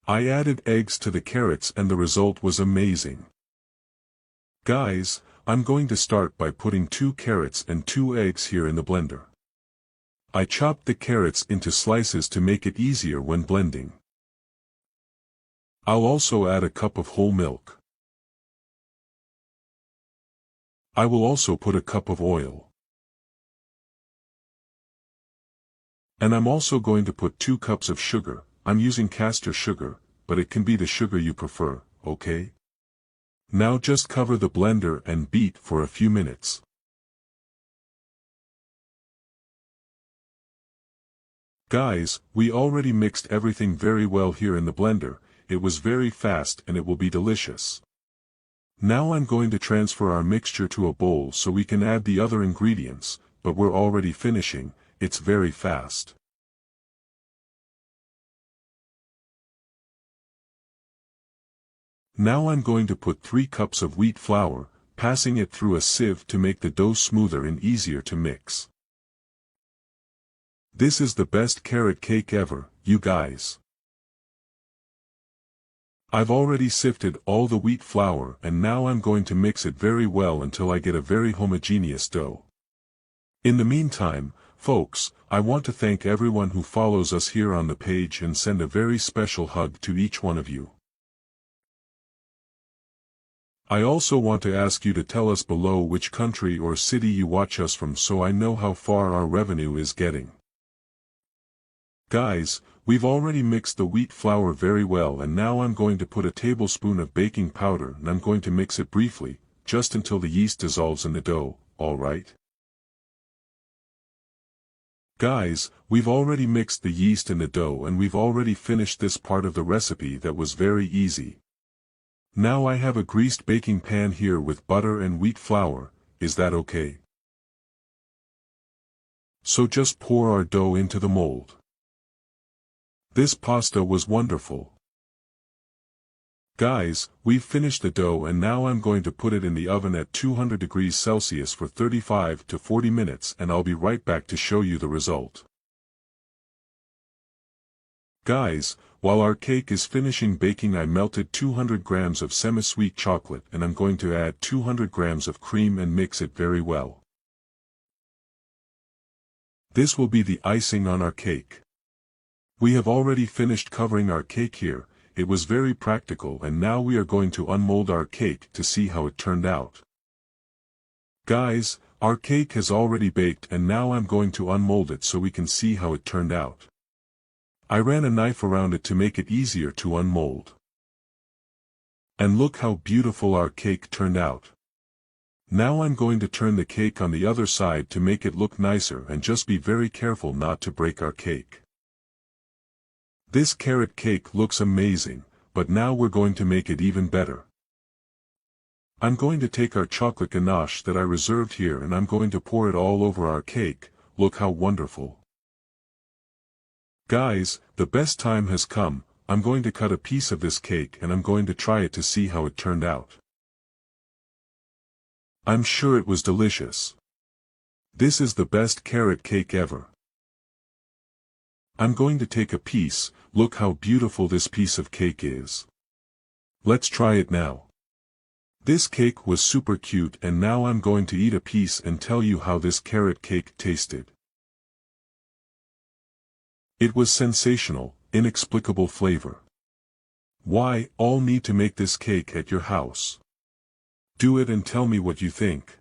I added eggs to the carrots and the result was amazing. Guys, I'm going to start by putting 2 carrots and 2 eggs here in the blender. I chopped the carrots into slices to make it easier when blending. I'll also add a cup of whole milk. I will also put a cup of oil. And I'm also going to put 2 cups of sugar. I'm using castor sugar, but it can be the sugar you prefer, okay? Now just cover the blender and beat for a few minutes. Guys, we already mixed everything very well here in the blender. It was very fast and it will be delicious. Now I'm going to transfer our mixture to a bowl so we can add the other ingredients, but we're already finishing. It's very fast. Now I'm going to put 3 cups of wheat flour, passing it through a sieve to make the dough smoother and easier to mix. This is the best carrot cake ever, you guys. I've already sifted all the wheat flour and now I'm going to mix it very well until I get a very homogeneous dough. In the meantime, folks, I want to thank everyone who follows us here on the page and send a very special hug to each one of you. I also want to ask you to tell us below which country or city you watch us from so I know how far our revenue is getting. Guys, we've already mixed the wheat flour very well and now I'm going to put a tablespoon of baking powder and I'm going to mix it briefly, just until the yeast dissolves in the dough, alright? Guys, we've already mixed the yeast in the dough and we've already finished this part of the recipe that was very easy. Now I have a greased baking pan here with butter and wheat flour, is that okay? So just pour our dough into the mold. This pasta was wonderful. Guys, we've finished the dough and now I'm going to put it in the oven at 200 degrees Celsius for 35 to 40 minutes and I'll be right back to show you the result. Guys, while our cake is finishing baking I melted 200 grams of semi-sweet chocolate and I'm going to add 200 grams of cream and mix it very well. This will be the icing on our cake. We have already finished covering our cake here, it was very practical and now we are going to unmold our cake to see how it turned out. Guys, our cake has already baked and now I'm going to unmold it so we can see how it turned out. I ran a knife around it to make it easier to unmold. And look how beautiful our cake turned out. Now I'm going to turn the cake on the other side to make it look nicer and just be very careful not to break our cake. This carrot cake looks amazing, but now we're going to make it even better. I'm going to take our chocolate ganache that I reserved here and I'm going to pour it all over our cake. Look how wonderful. Guys, the best time has come. I'm going to cut a piece of this cake and I'm going to try it to see how it turned out. I'm sure it was delicious. This is the best carrot cake ever. I'm going to take a piece. Look how beautiful this piece of cake is. Let's try it now. This cake was super cute and now I'm going to eat a piece and tell you how this carrot cake tasted. It was sensational, inexplicable flavor. Why, all need to make this cake at your house. Do it and tell me what you think.